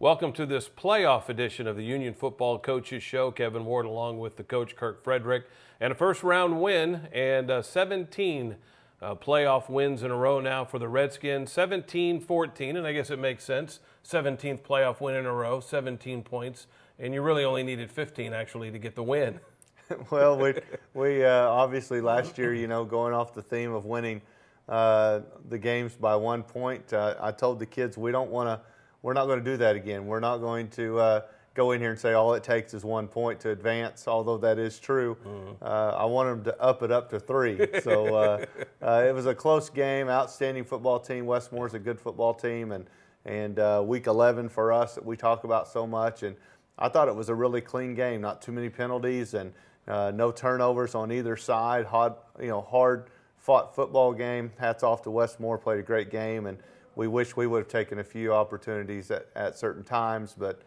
Welcome to this playoff edition of the Union Football Coaches Show. Kevin Ward along with the coach Kirk Frederick. And a first-round win and 17 playoff wins in a row now for the Redskins. 17-14, and I guess it makes sense. 17th playoff win in a row, 17 points. And you really only needed 15, actually, to get the win. Well, we obviously last year, going off the theme of winning the games by 1 point, I told the kids we're not going to do that again. We're not going to go in here and say all it takes is 1 point to advance, although that is true. I want them to up it up to 3. So it was a close game, outstanding football team. Westmoore's a good football team, and week 11 for us that we talk about so much. And I thought it was a really clean game, not too many penalties and no turnovers on either side. Hard-fought football game. Hats off to Westmoore, played a great game, and we wish we would have taken a few opportunities at certain times, but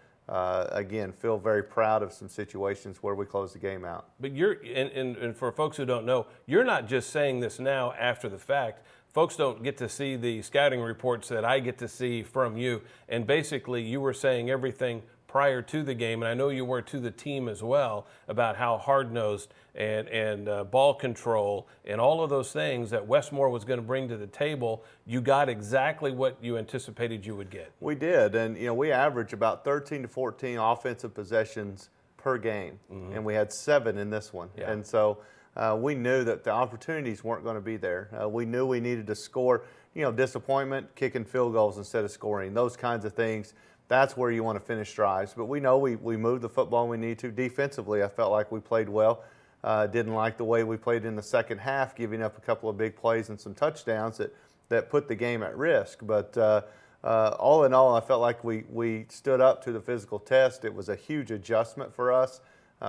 again, feel very proud of some situations where we closed the game out. But and for folks who don't know, you're not just saying this now after the fact. Folks don't get to see the scouting reports that I get to see from you, and basically you were saying everything prior to the game, and I know you were to the team as well, about how hard-nosed and ball control and all of those things that Westmoore was going to bring to the table. You got exactly what you anticipated you would get. We did, and we average about 13 to 14 offensive possessions per game, and we had 7 in this one. Yeah. And so we knew that the opportunities weren't going to be there. We knew we needed to score. Disappointment, kicking field goals instead of scoring, those kinds of things. That's where you want to finish drives. But we know we moved the football when we need to. Defensively, I felt like we played well. Didn't like the way we played in the second half, giving up a couple of big plays and some touchdowns that put the game at risk. But all in all, I felt like we stood up to the physical test. It was a huge adjustment for us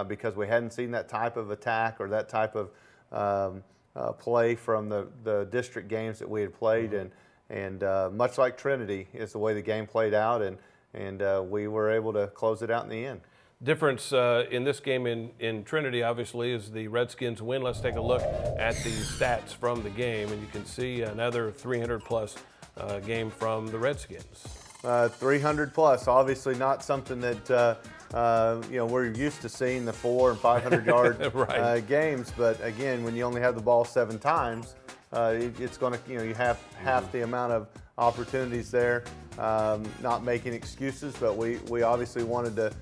because we hadn't seen that type of attack or that type of play from the district games that we had played. And much like Trinity is the way the game played out, and we were able to close it out in the end. Difference in this game in Trinity, obviously, is the Redskins win. Let's take a look at the stats from the game, and you can see another 300-plus game from the Redskins. 300-plus, obviously not something that we're used to seeing, the 400- and 500-yard right. games. But again, when you only have the ball 7 times, it's going to, you have half the amount of opportunities there. Not making excuses, but we obviously wanted to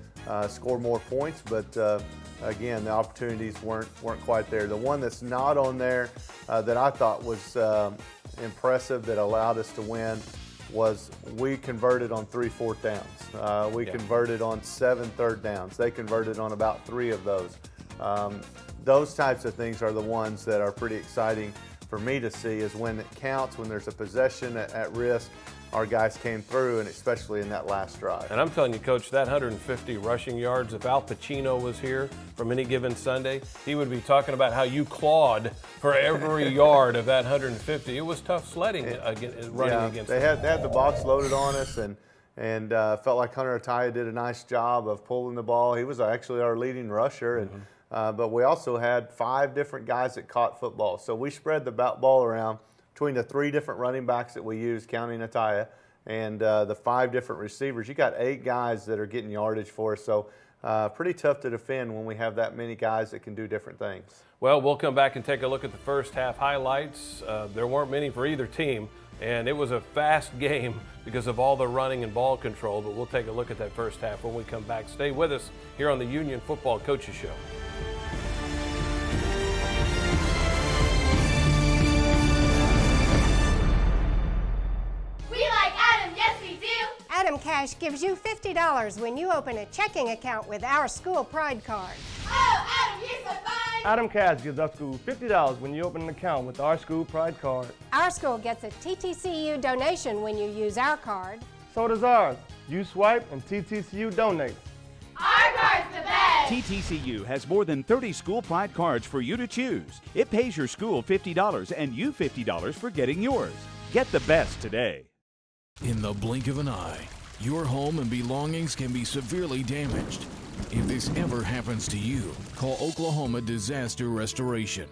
score more points. But again, the opportunities weren't quite there. The one that's not on there that I thought was impressive that allowed us to win was we converted on 3 fourth downs. We converted on 7 third downs. They converted on about 3 of those. Those types of things are the ones that are pretty exciting for me to see, is when it counts, when there's a possession at risk, our guys came through, and especially in that last drive. And I'm telling you, Coach, that 150 rushing yards, if Al Pacino was here from any given Sunday, he would be talking about how you clawed for every yard of that 150. It was tough sledding running against them. They had the box loaded on us, and felt like Hunter Ataya did a nice job of pulling the ball. He was actually our leading rusher, and but we also had 5 different guys that caught football. So we spread the ball around between the 3 different running backs that we used, counting Ataya, and the 5 different receivers. You got 8 guys that are getting yardage for us. So pretty tough to defend when we have that many guys that can do different things. Well, we'll come back and take a look at the first half highlights. There weren't many for either team, and it was a fast game because of all the running and ball control. But we'll take a look at that first half when we come back. Stay with us here on the Union Football Coaches Show. Adam Cash gives you $50 when you open a checking account with our school pride card. Oh, Adam, you're so fine! Adam Cash gives our school $50 when you open an account with our school pride card. Our school gets a TTCU donation when you use our card. So does ours. You swipe and TTCU donates. Our card's the best! TTCU has more than 30 school pride cards for you to choose. It pays your school $50 and you $50 for getting yours. Get the best today. In the blink of an eye, your home and belongings can be severely damaged. If this ever happens to you, call Oklahoma Disaster Restoration.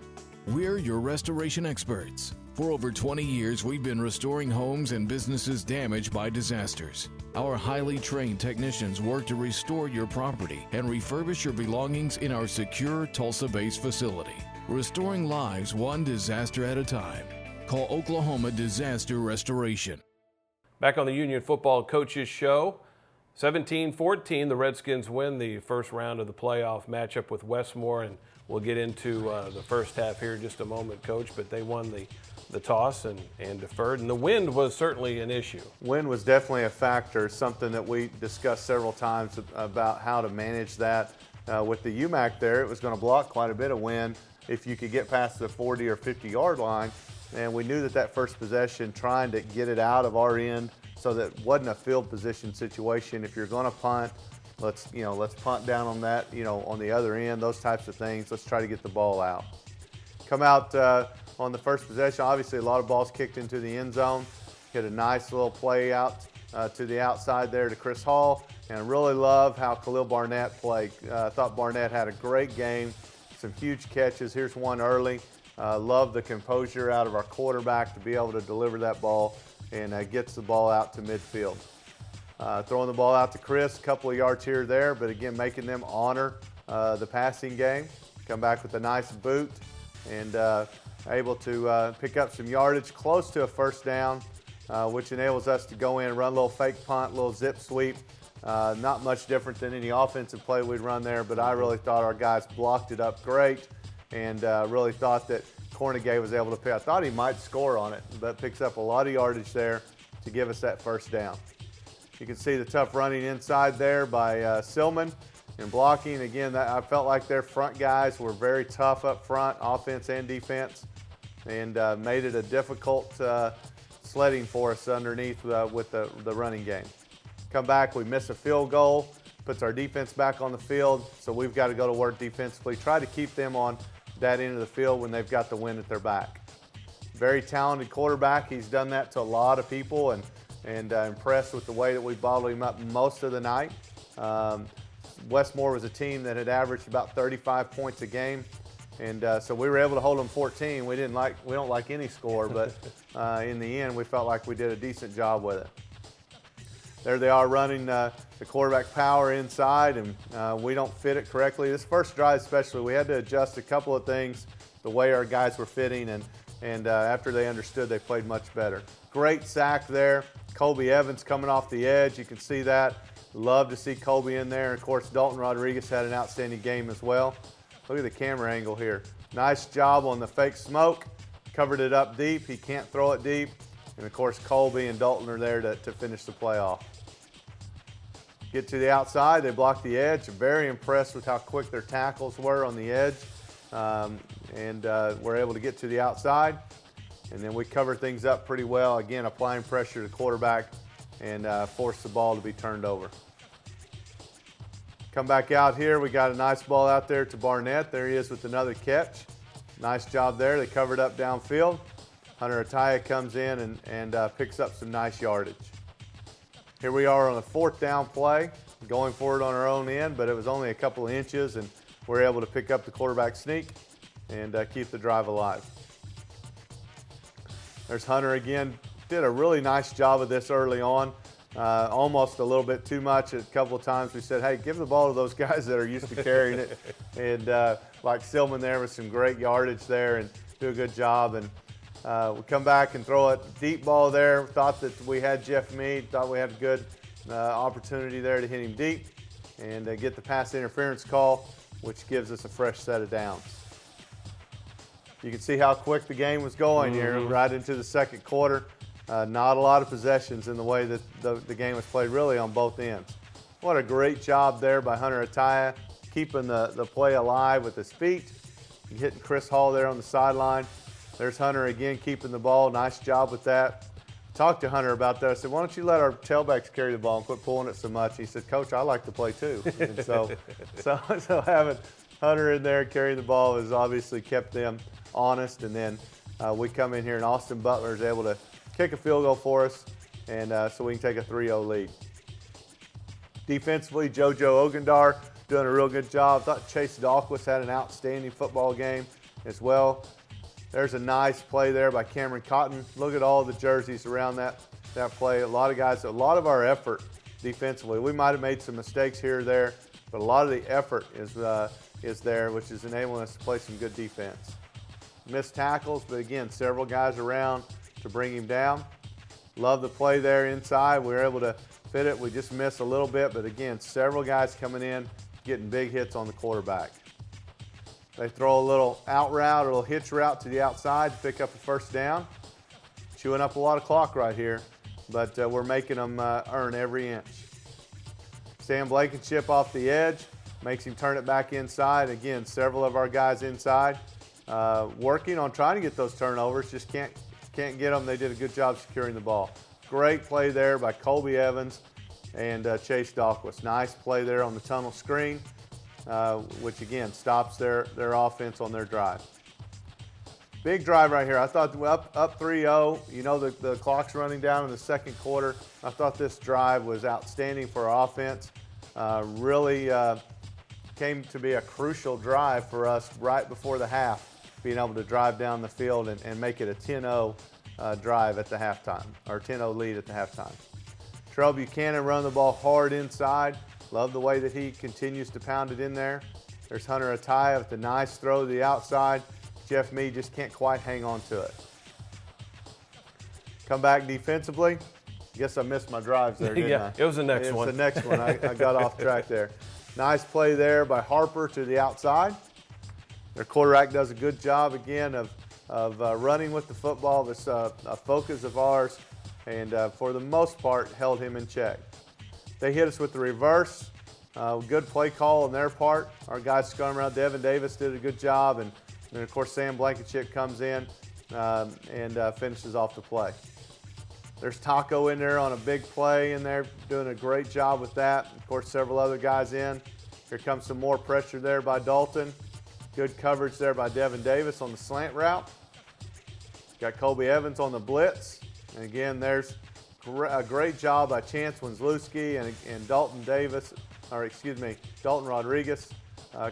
We're your restoration experts. For over 20 years, we've been restoring homes and businesses damaged by disasters. Our highly trained technicians work to restore your property and refurbish your belongings in our secure Tulsa-based facility, restoring lives one disaster at a time. Call Oklahoma Disaster Restoration. Back on the Union Football Coaches Show, 17-14, the Redskins win the first round of the playoff matchup with Westmoore, and we'll get into the first half here in just a moment, Coach, but they won the toss and deferred, and the wind was certainly an issue. Wind was definitely a factor, something that we discussed several times about how to manage that. With the UMAC there, it was going to block quite a bit of wind if you could get past the 40 or 50-yard line, and we knew that first possession, trying to get it out of our end so that it wasn't a field position situation. If you're going to punt, let's punt down on that, on the other end, those types of things. Let's try to get the ball out. Come out on the first possession, obviously a lot of balls kicked into the end zone. Hit a nice little play out to the outside there to Chris Hall, and I really love how Khalil Barnett played. I thought Barnett had a great game, some huge catches. Here's one early. Love the composure out of our quarterback to be able to deliver that ball and gets the ball out to midfield. Throwing the ball out to Chris, a couple of yards here or there, but again, making them honor the passing game. Come back with a nice boot and able to pick up some yardage close to a first down, which enables us to go in and run a little fake punt, little zip sweep. Not much different than any offensive play we'd run there, but I really thought our guys blocked it up great and really thought that Cornegay was able to pick. I thought he might score on it, but picks up a lot of yardage there to give us that first down. You can see the tough running inside there by Silman and blocking. Again, I felt like their front guys were very tough up front, offense and defense, and made it a difficult sledding for us underneath with the running game. Come back, we miss a field goal, puts our defense back on the field, so we've got to go to work defensively, try to keep them on that end of the field when they've got the wind at their back. Very talented quarterback. He's done that to a lot of people, and impressed with the way that we bottled him up most of the night. Westmoore was a team that had averaged about 35 points a game, and so we were able to hold them 14. We don't like any score, but in the end, we felt like we did a decent job with it. There they are running the quarterback power inside, and we don't fit it correctly. This first drive especially, we had to adjust a couple of things, the way our guys were fitting, and after they understood, they played much better. Great sack there. Colby Evans coming off the edge. You can see that. Love to see Colby in there. And of course, Dalton Rodriguez had an outstanding game as well. Look at the camera angle here. Nice job on the fake smoke. Covered it up deep. He can't throw it deep. And of course, Colby and Dalton are there to finish the play off. Get to the outside. They block the edge. Very impressed with how quick their tackles were on the edge. And we're able to get to the outside. And then we cover things up pretty well. Again, applying pressure to the quarterback and force the ball to be turned over. Come back out here. We got a nice ball out there to Barnett. There he is with another catch. Nice job there. They covered up downfield. Hunter Ataya comes in and picks up some nice yardage. Here we are on a fourth down play, going for it on our own end, but it was only a couple of inches, and we're able to pick up the quarterback sneak and keep the drive alive. There's Hunter again. Did a really nice job of this early on. Almost a little bit too much. A couple of times we said, hey, give the ball to those guys that are used to carrying it. And like Silman there with some great yardage there and do a good job. And we come back and throw a deep ball there. Thought that we had Jeff Mead. Thought we had a good opportunity there to hit him deep and get the pass interference call, which gives us a fresh set of downs. You can see how quick the game was going here, right into the second quarter. Not a lot of possessions in the way that the game was played really on both ends. What a great job there by Hunter Ataya, keeping the play alive with his feet, hitting Chris Hall there on the sideline. There's Hunter again keeping the ball. Nice job with that. Talked to Hunter about that. I said, why don't you let our tailbacks carry the ball and quit pulling it so much? He said, Coach, I like to play too. And so having Hunter in there carrying the ball has obviously kept them honest. And then we come in here and Austin Butler is able to kick a field goal for us, and so we can take a 3-0 lead. Defensively, JoJo Ogundar doing a real good job. Thought Chase Dahlquist had an outstanding football game as well. There's a nice play there by Cameron Cotton. Look at all the jerseys around that play. A lot of guys, a lot of our effort defensively. We might have made some mistakes here or there, but a lot of the effort is there, which is enabling us to play some good defense. Missed tackles, but again, several guys around to bring him down. Love the play there inside. We were able to fit it. We just missed a little bit, but again, several guys coming in, getting big hits on the quarterback. They throw a little out route, a little hitch route to the outside to pick up a first down. Chewing up a lot of clock right here, but we're making them earn every inch. Sam Blankenship off the edge, makes him turn it back inside. Again, several of our guys inside working on trying to get those turnovers, just can't get them. They did a good job securing the ball. Great play there by Colby Evans and Chase Dahlquist. Nice play there on the tunnel screen, which again stops their offense on their drive. Big drive right here. I thought up 3-0. You know the clock's running down in the second quarter. I thought this drive was outstanding for our offense. Really came to be a crucial drive for us right before the half, being able to drive down the field and make it a 10-0 drive at the halftime, or 10-0 lead at the halftime. Terrell Buchanan running the ball hard inside. Love the way that he continues to pound it in there. There's Hunter Ataya with a nice throw to the outside. Jeff Meade just can't quite hang on to it. Come back defensively. Guess I missed my drives there, didn't I? It was the next one. It was the next one. I got off track there. Nice play there by Harper to the outside. Their quarterback does a good job again of running with the football. This a focus of ours, and for the most part held him in check. They hit us with the reverse. Good play call on their part. Our guys scrum around. Devin Davis did a good job, and of course Sam Blankenship comes in and finishes off the play. There's Taco in there on a big play in there, doing a great job with that. Of course, several other guys in. Here comes some more pressure there by Dalton. Good coverage there by Devin Davis on the slant route. Got Colby Evans on the blitz. And again, there's a great job by Chance Wenslewski and Dalton Rodriguez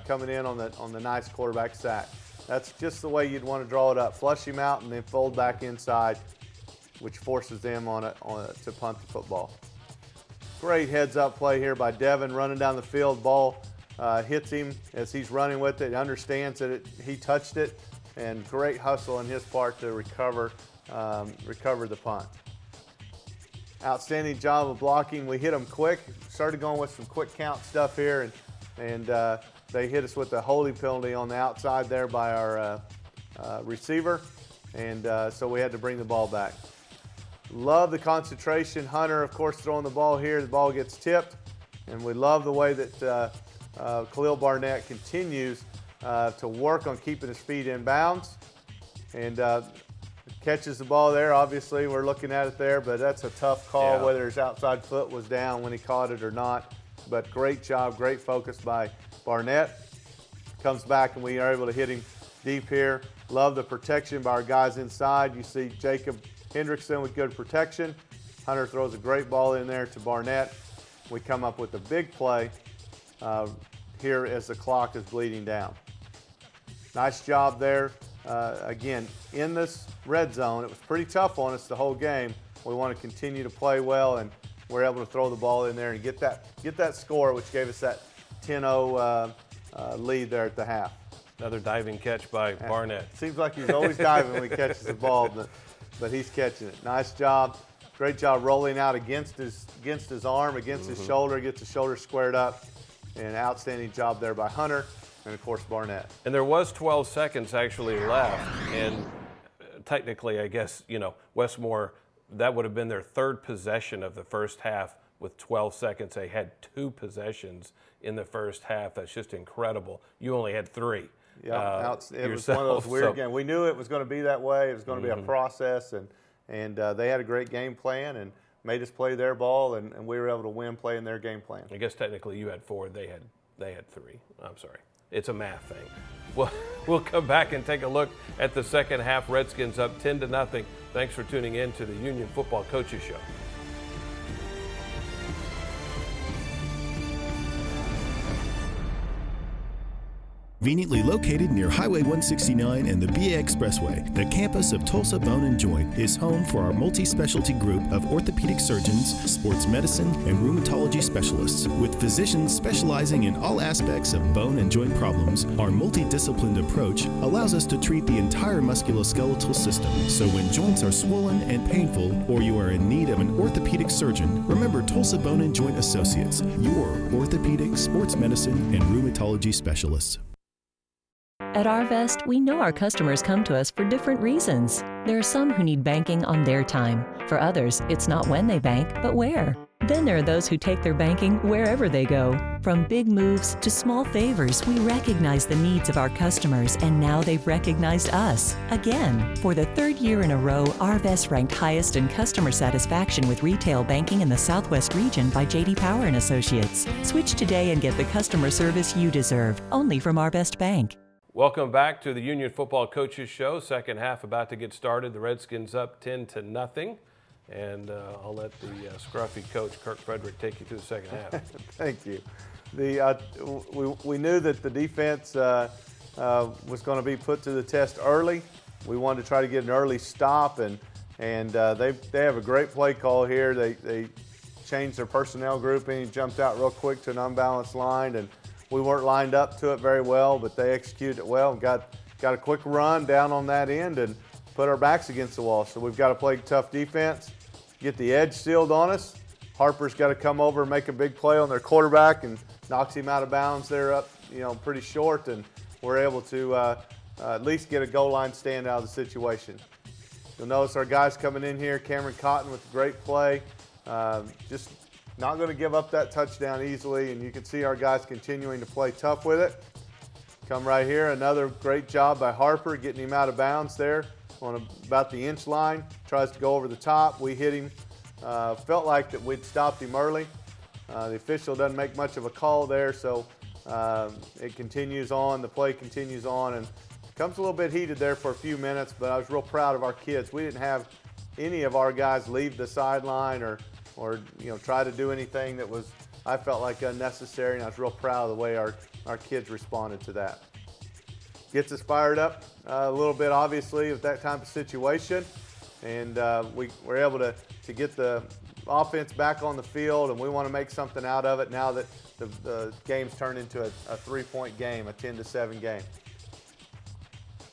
coming in on the nice quarterback sack. That's just the way you'd want to draw it up. Flush him out and then fold back inside, which forces them to punt the football. Great heads-up play here by Devin, running down the field. Ball hits him as he's running with it. He understands that he touched it, and great hustle on his part to recover the punt. Outstanding job of blocking. We hit them quick. Started going with some quick count stuff here, and they hit us with a holding penalty on the outside there by our receiver, and so we had to bring the ball back. Love the concentration. Hunter, of course, throwing the ball here. The ball gets tipped, and we love the way that Khalil Barnett continues to work on keeping his feet in bounds, and catches the ball there. Obviously, we're looking at it there, but that's a tough call whether his outside foot was down when he caught it or not. But great job, great focus by Barnett. Comes back, and we are able to hit him deep here. Love the protection by our guys inside. You see Jacob Hendrickson with good protection. Hunter throws a great ball in there to Barnett. We come up with a big play here as the clock is bleeding down. Nice job there. Again, in this red zone, it was pretty tough on us the whole game. We want to continue to play well, and we're able to throw the ball in there and get that score, which gave us that 10-0 lead there at the half. Another diving catch by Barnett. Seems like he's always diving when he catches the ball, but he's catching it. Nice job. Great job rolling out against his arm, against his shoulder, gets the shoulder squared up, and outstanding job there by Hunter and, of course, Barnett. And there was 12 seconds actually left, and technically, I guess, Westmoore, that would have been their third possession of the first half with 12 seconds. They had 2 possessions in the first half. That's just incredible. You only had 3. Yeah, it was one of those weird games. We knew it was going to be that way. It was going to be a process, and they had a great game plan and made us play their ball, and we were able to win playing their game plan. I guess technically you had 4. They had 3. I'm sorry. It's a math thing. We'll come back and take a look at the second half. Redskins up 10-0. Thanks for tuning in to the Union Football Coaches Show. Conveniently located near Highway 169 and the BA Expressway, the campus of Tulsa Bone and Joint is home for our multi-specialty group of orthopedic surgeons, sports medicine, and rheumatology specialists. With physicians specializing in all aspects of bone and joint problems, our multidisciplined approach allows us to treat the entire musculoskeletal system. So when joints are swollen and painful, or you are in need of an orthopedic surgeon, remember Tulsa Bone and Joint Associates, your orthopedic, sports medicine, and rheumatology specialists. At Arvest, we know our customers come to us for different reasons. There are some who need banking on their time. For others, it's not when they bank, but where. Then there are those who take their banking wherever they go. From big moves to small favors, we recognize the needs of our customers, and now they've recognized us. Again, for the third year in a row, Arvest ranked highest in customer satisfaction with retail banking in the Southwest region by J.D. Power & Associates. Switch today and get the customer service you deserve, only from Arvest Bank. Welcome back to the Union Football Coaches Show. Second half about to get started. The Redskins up 10-0. And I'll let the scruffy coach, Kirk Frederick, take you through the second half. Thank you. We knew that the defense was going to be put to the test early. We wanted to try to get an early stop, and they have a great play call here. They changed their personnel grouping, jumped out real quick to an unbalanced line, and we weren't lined up to it very well, but they executed it well. Got a quick run down on that end and put our backs against the wall. So we've got to play tough defense, get the edge sealed on us. Harper's got to come over and make a big play on their quarterback and knocks him out of bounds there up, pretty short, and we're able to at least get a goal line stand out of the situation. You'll notice our guys coming in here, Cameron Cotton with a great play, just not going to give up that touchdown easily, and you can see our guys continuing to play tough with it. Come right here, another great job by Harper getting him out of bounds there on about the inch line. Tries to go over the top. We hit him. Felt like that we'd stopped him early. The official doesn't make much of a call there, so it continues on. The play continues on, and comes a little bit heated there for a few minutes, but I was real proud of our kids. We didn't have any of our guys leave the sideline or try to do anything that was, I felt like, unnecessary, and I was real proud of the way our kids responded to that. Gets us fired up a little bit, obviously, with that type of situation, and we're able to get the offense back on the field, and we want to make something out of it now that the game's turned into a 3-point game, a 10-7 game.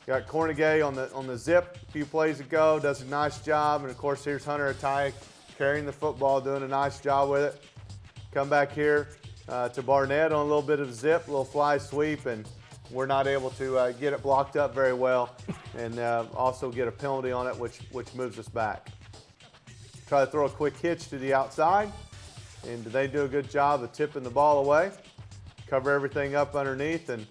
Got Cornegay on the zip a few plays ago, does a nice job, and of course here's Hunter Attai carrying the football, doing a nice job with it. Come back here to Barnett on a little bit of zip, a little fly sweep, and we're not able to get it blocked up very well, and also get a penalty on it, which moves us back. Try to throw a quick hitch to the outside, and they do a good job of tipping the ball away. Cover everything up underneath, and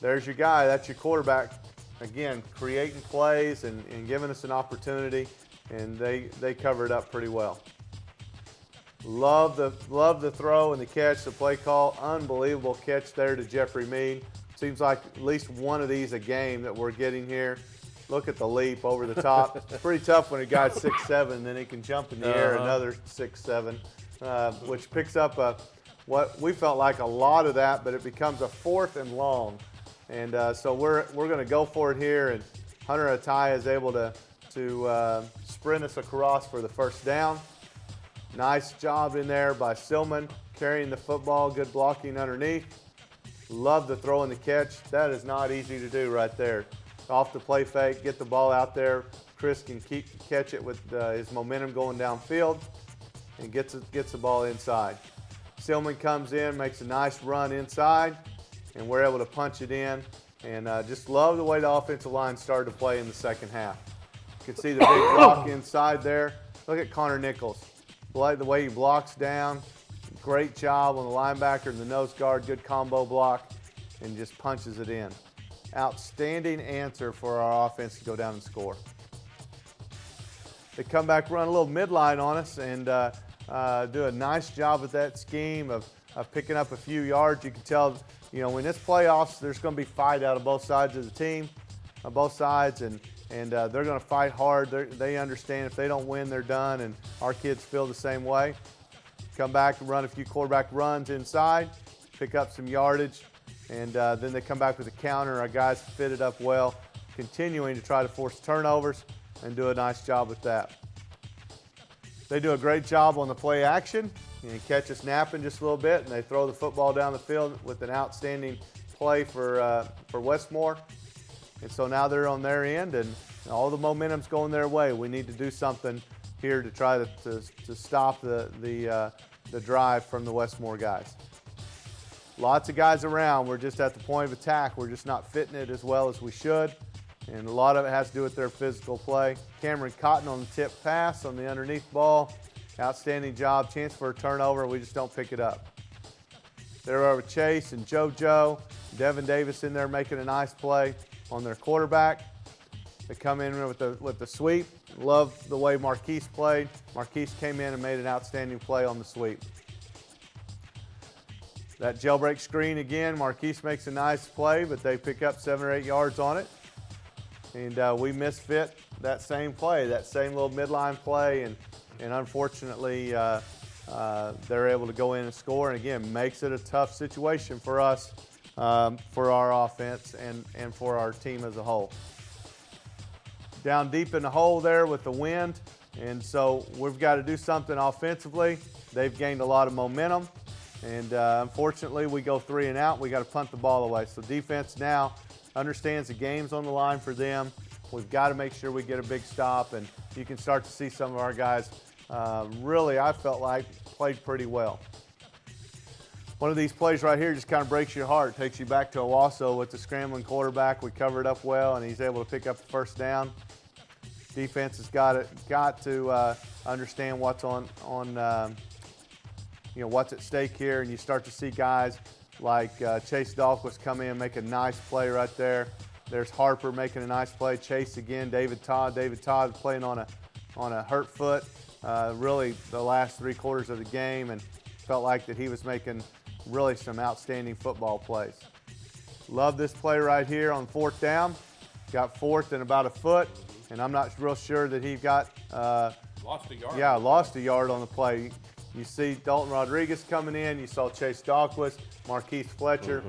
there's your guy. That's your quarterback. Again, creating plays and giving us an opportunity, and they cover it up pretty well. Love the throw and the catch, the play call. Unbelievable catch there to Jeffrey Mead. Seems like at least one of these a game that we're getting here. Look at the leap over the top. It's pretty tough when a guy's 6'7", and then he can jump in the air another 6'7", which picks up what we felt like a lot of that, but it becomes a 4th and long. And so we're going to go for it here, and Hunter Attai is able to sprint us across for the first down. Nice job in there by Silman, carrying the football, good blocking underneath. Love the throw and the catch. That is not easy to do right there. Off the play fake, get the ball out there. Chris can catch it with his momentum going downfield and gets the ball inside. Silman comes in, makes a nice run inside, and we're able to punch it in. And just love the way the offensive line started to play in the second half. You can see the big block inside there. Look at Connor Nichols. The way he blocks down. Great job on the linebacker and the nose guard. Good combo block, and just punches it in. Outstanding answer for our offense to go down and score. They come back, run a little midline on us, and do a nice job with that scheme of picking up a few yards. You can tell, when it's playoffs, there's going to be fight out of both sides of the team, on both sides, and they're going to fight hard. They understand if they don't win, they're done, and our kids feel the same way. Come back and run a few quarterback runs inside, pick up some yardage, And then they come back with a counter. Our guys fit it up well, continuing to try to force turnovers and do a nice job with that. They do a great job on the play action. You catch us napping just a little bit, and they throw the football down the field with an outstanding play for Westmoore. And so now they're on their end, and all the momentum's going their way. We need to do something here to try to stop the drive from the Westmoore guys. Lots of guys around. We're just at the point of attack. We're just not fitting it as well as we should. And a lot of it has to do with their physical play. Cameron Cotton on the tip pass on the underneath ball. Outstanding job. Chance for a turnover. We just don't pick it up. There are Chase and JoJo. Devin Davis in there making a nice play on their quarterback. They come in with the sweep. Love the way Marquise played. Marquise came in and made an outstanding play on the sweep. That jailbreak screen again, Marquise makes a nice play, but they pick up 7 or 8 yards on it. And we misfit that same play, that same little midline play, and unfortunately they're able to go in and score, and again, makes it a tough situation for us, for our offense and for our team as a whole. Down deep in the hole there with the wind, and so we've got to do something offensively. They've gained a lot of momentum, and unfortunately we go 3 and out. We got to punt the ball away. So defense now understands the game's on the line for them. We've got to make sure we get a big stop, and you can start to see some of our guys really, I felt like, played pretty well. One of these plays right here just kind of breaks your heart. Takes you back to Owasso with the scrambling quarterback. We covered up well, and he's able to pick up the first down. Defense has got to understand what's what's at stake here, and you start to see guys like Chase Dahlquist come in and make a nice play right there. There's Harper making a nice play. Chase again. David Todd playing on a hurt foot. Really the last 3 quarters of the game, and felt like that he was making really some outstanding football plays. Love this play right here on 4th down. Got 4th and about a foot, and I'm not real sure that he got lost a yard. Yeah, lost a yard on the play. You see Dalton Rodriguez coming in. You saw Chase Dahlquist, Marquise Fletcher.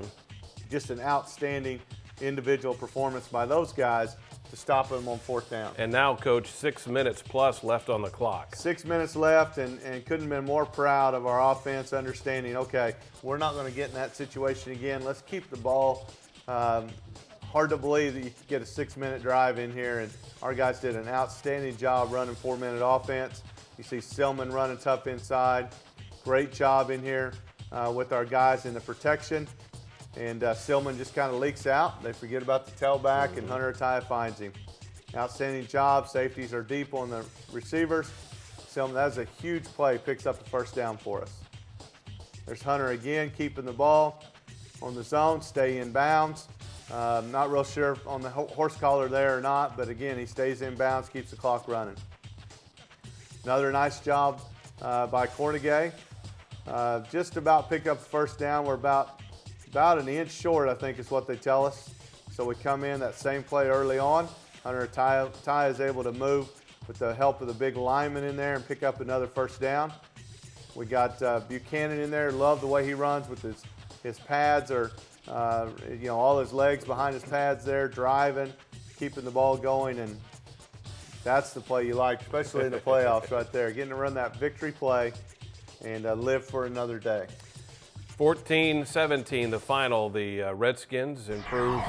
Just an outstanding individual performance by those guys to stop them on 4th down. And now, Coach, 6 minutes plus left on the clock. 6 minutes left, and couldn't have been more proud of our offense, understanding, okay, we're not going to get in that situation again. Let's keep the ball. Hard to believe that you could get a 6-minute drive in here, and our guys did an outstanding job running 4-minute offense. You see Silman running tough inside. Great job in here with our guys in the protection. And Silman just kind of leaks out. They forget about the tailback, and Hunter Ataya finds him. Outstanding job. Safeties are deep on the receivers. Silman, that's a huge play, picks up the first down for us. There's Hunter again, keeping the ball on the zone, stay in bounds. Not real sure on the horse collar there or not, but again, he stays in bounds, keeps the clock running. Another nice job by Cornegay. Just about pick up the first down. We're about an inch short, I think is what they tell us. So we come in that same play early on. Hunter Ataya is able to move with the help of the big lineman in there and pick up another first down. We got Buchanan in there. Love the way he runs with his pads, or all his legs behind his pads there, driving, keeping the ball going, and that's the play you like, especially in the playoffs right there. Getting to run that victory play and live for another day. 14-17, the final. The Redskins improve,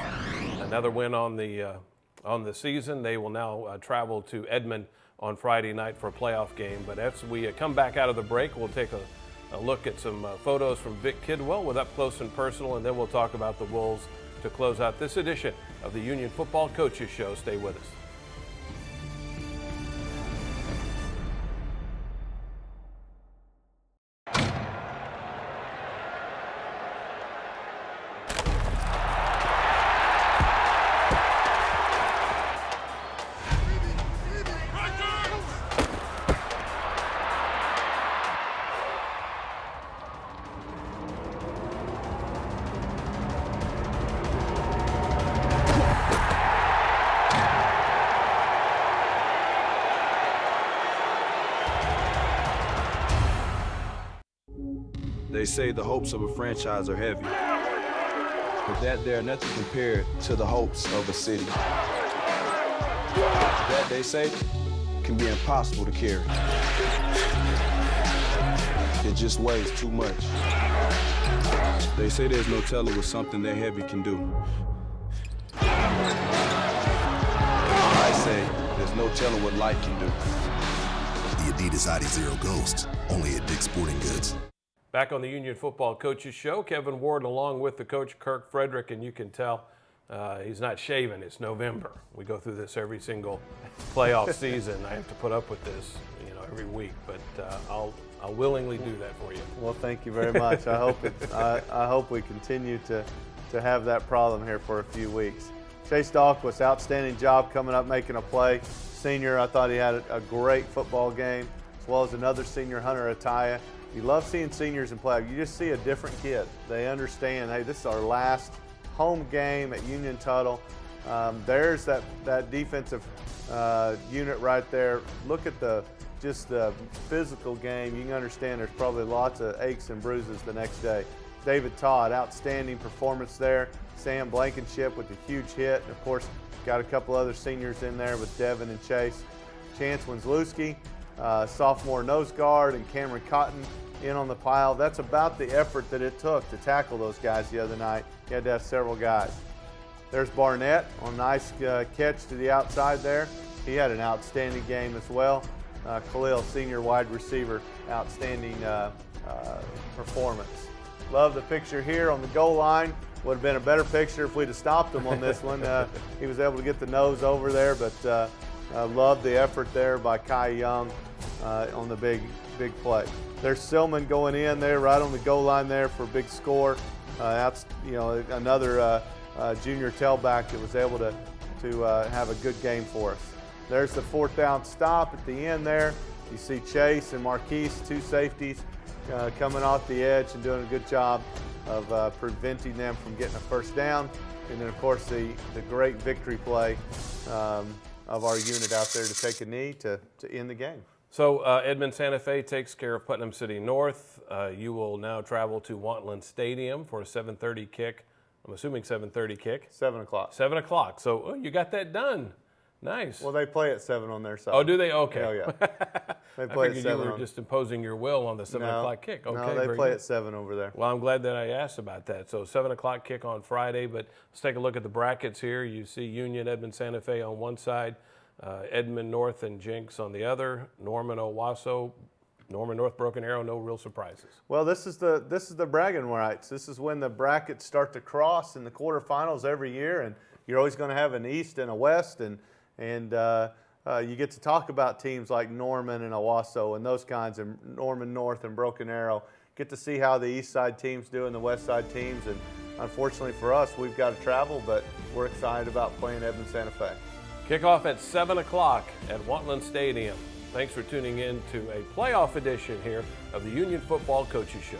another win on the season. They will now travel to Edmond on Friday night for a playoff game. But as we come back out of the break, we'll take a look at some photos from Vic Kidwell with Up Close and Personal, and then we'll talk about the Wolves to close out this edition of the Union Football Coaches Show. Stay with us. They say the hopes of a franchise are heavy. But that there, nothing compared to the hopes of a city. That, they say, can be impossible to carry. It just weighs too much. They say there's no telling what something that heavy can do. I say there's no telling what light can do. The Adidas ID0 Ghost, only at Dick's Sporting Goods. Back on the Union Football Coaches Show, Kevin Ward along with the coach Kirk Frederick, and you can tell he's not shaving. It's November. We go through this every single playoff season. I have to put up with this, every week, but I'll willingly do that for you. Well, thank you very much. I hope we continue to have that problem here for a few weeks. Chase Dahlquist, outstanding job coming up, making a play. Senior, I thought he had a great football game, as well as another senior, Hunter Ataya. You love seeing seniors in play. You just see a different kid. They understand, hey, this is our last home game at Union Tuttle. There's that defensive unit right there. Look at just the physical game. You can understand there's probably lots of aches and bruises the next day. David Todd, outstanding performance there. Sam Blankenship with a huge hit. And of course, got a couple other seniors in there with Devin and Chase. Chance Wenslewski, sophomore nose guard, and Cameron Cotton in on the pile. That's about the effort that it took to tackle those guys the other night. You had to have several guys. There's Barnett on a nice catch to the outside there. He had an outstanding game as well. Khalil, senior wide receiver, outstanding performance. Love the picture here on the goal line. Would have been a better picture if we'd have stopped him on this one. He was able to get the nose over there, but love the effort there by Kai Young on the big play. There's Silman going in there right on the goal line there for a big score. That's another junior tailback that was able to have a good game for us. There's the fourth down stop at the end there. You see Chase and Marquise, two safeties, coming off the edge and doing a good job of preventing them from getting a first down. And then, of course, the great victory play of our unit out there to take a knee to end the game. So Edmond Santa Fe takes care of Putnam City North. You will now travel to Wantland Stadium for a 7:30 kick. I'm assuming 7:30 kick. 7 o'clock. 7 o'clock. So you got that done. Nice. Well, they play at 7 on their side. Oh, do they? Okay. Oh, yeah. They play at 7. You were just imposing your will on the 7 o'clock kick. Okay, no, they play at 7 over there. Well, I'm glad that I asked about that. So 7 o'clock kick on Friday, but let's take a look at the brackets here. You see Union, Edmond, Santa Fe on one side, Edmond North and Jenks on the other, Norman, Owasso, Norman North, Broken Arrow, no real surprises. Well, this is the bragging rights. This is when the brackets start to cross in the quarterfinals every year, and you're always going to have an East and a West, and you get to talk about teams like Norman and Owasso and those kinds, and Norman North and Broken Arrow. Get to see how the East Side teams do and the West Side teams, and unfortunately for us, we've got to travel, but we're excited about playing Edmond Santa Fe. Kickoff at 7 o'clock at Wantland Stadium. Thanks for tuning in to a playoff edition here of the Union Football Coaches Show.